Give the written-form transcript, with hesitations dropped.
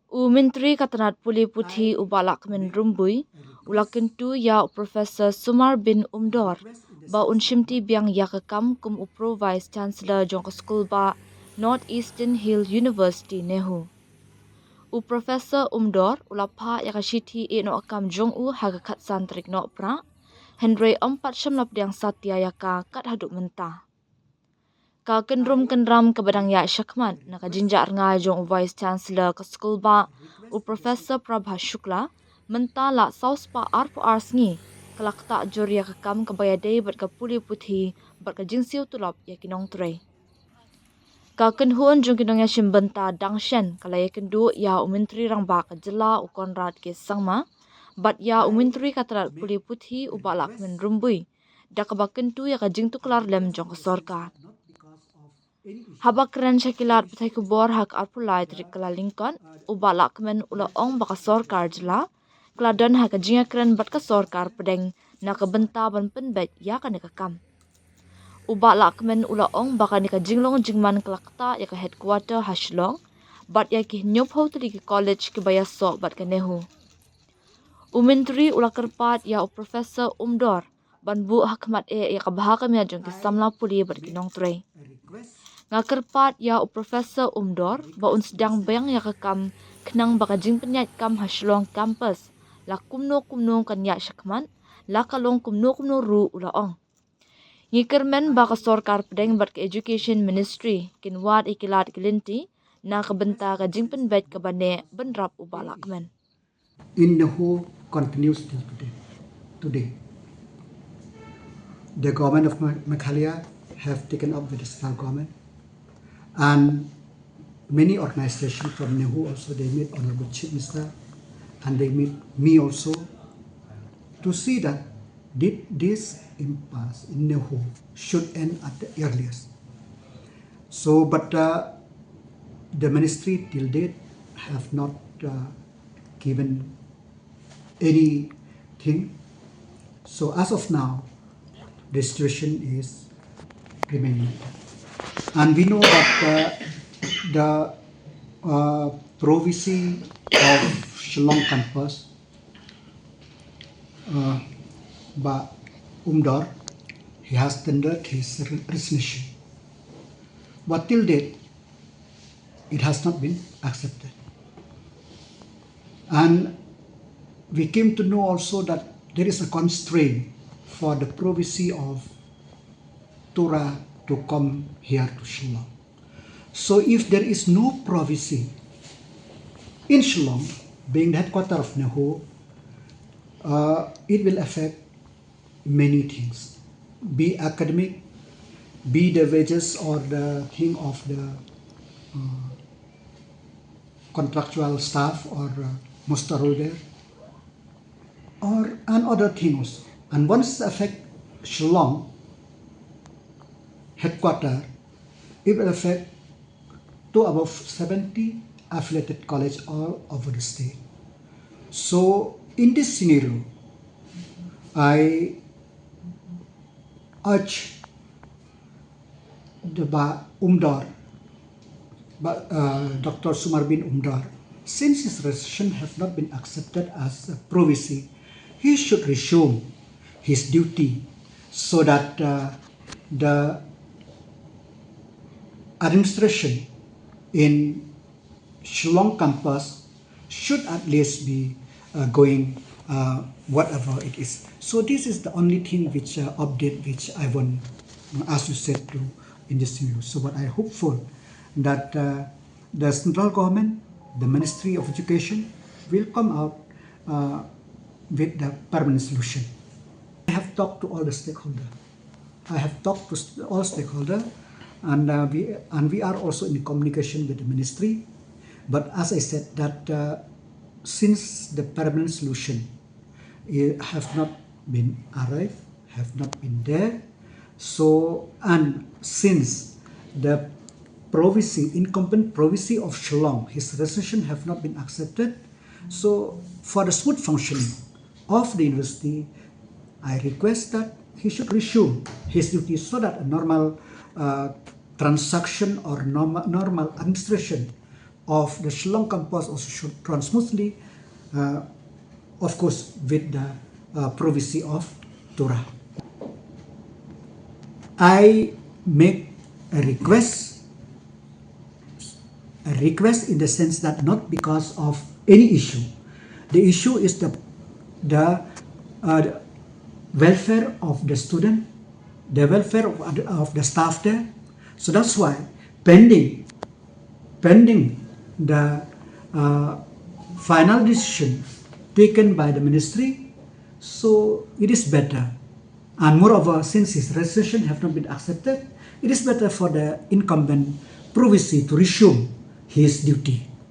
Myntri katanat puli puthi ubalak men rumbui, ula Kyntu ya Professor Umdor, ba shimti biang yakakam kum Pro Vice Chancellor jong skulbah North Eastern Hill University NEHU. Professor Umdor ula pha yakashiti no akam jong hagakat santrik no pra, Henry 4.8 satya yaka kat haduk mentah. Ka kendram ke badang ya syakmat na ka jinjar nga jong Vice Chancellor ke skulbah Professor Prabha Shukla mentala sauspa RPR sngi kelak tak jur ya kekam kebayadei bat ka puli puthi bat ka jingsiu tulop ya kinong tre. Ka kenhuan jong kinong ya shimbenta dangshen kala ya kendu ya Myntri rang ba ka jela Konrad ke sangma bat ya Myntri katrat puli puthi ubalak men rumbui dak ba kentu ya ka jingtu kelar lem jong ke sorkat. Habak keren syakilat petai kubor hak arpulai trik kala lingkon ubalak men ula ong baka sorkar jela keladan hak jinga keren bat ka sorkar pedeng na ka benta ban penbet ya ka kam. Ubalak men ula ong baka ni ka jinglong jingman kelakta ya ka headquarter haslong bat ya ki nyop ho tri ki college ki bayaso bat ka NEHU. Myntri ula kerpat ya Professor Umdor ban bu hakmat ya ka bahaka mi ajong ki samla puli bat ki nong tre. Nga kerpat ya Professor Umdor ba sedang bayang ya kekam kenang baka jing penyat kam haslong campus la kumno kan ya syakman la kalong kumno ru ula ong. Ngikermen baka sorkar pedeng bat ke Education Ministry kinwat ikilat kelinti na kebenta ka jing penbet ke bane benrap ubalak men. In NEHU continues till today. The government of Meghalaya have taken up with the central government, and many organizations from NEHU also, they meet Honorable Chief Minister and they meet me also to see that this impasse in NEHU should end at the earliest. So, but the ministry till date have not given anything. So as of now, the situation is remaining. And we know that the province of Shillong campus, by Umdor, he has tendered his resignation. But till date, it has not been accepted. And we came to know also that there is a constraint for the province of Tura to come here to Shillong. So if there is no province in Shillong, being the headquarters of NEHU, it will affect many things, be academic, be the wages or the thing of the contractual staff or muster holder, and other things. And once it affect Shillong headquarters, it will affect to above 70 affiliated colleges all over the state. So in this scenario, I urge the Umdor, Dr. Bin Umdor, since his resignation have not been accepted as a province, he should resume his duty so that the administration in Shillong campus should at least be going whatever it is. So this is the only thing which update which I want, as you said, to in this news. So what I hopeful that the central government, the Ministry of Education, will come out with the permanent solution. I have talked to all the stakeholders. And we are also in communication with the ministry. But as I said, that since the permanent solution have not been arrived, have not been there, so, and since the incumbent province of Shillong, his resignation have not been accepted, so for the smooth functioning of the university, I request that he should resume his duties so that a normal transaction or normal administration of the Shillong campus also should run smoothly, of course with the province of Tura. I make a request in the sense that not because of any issue. The issue is the welfare of the student, the welfare of the staff there. So that's why pending the final decision taken by the ministry, so it is better. And moreover, since his resignation have not been accepted, it is better for the incumbent province to resume his duty.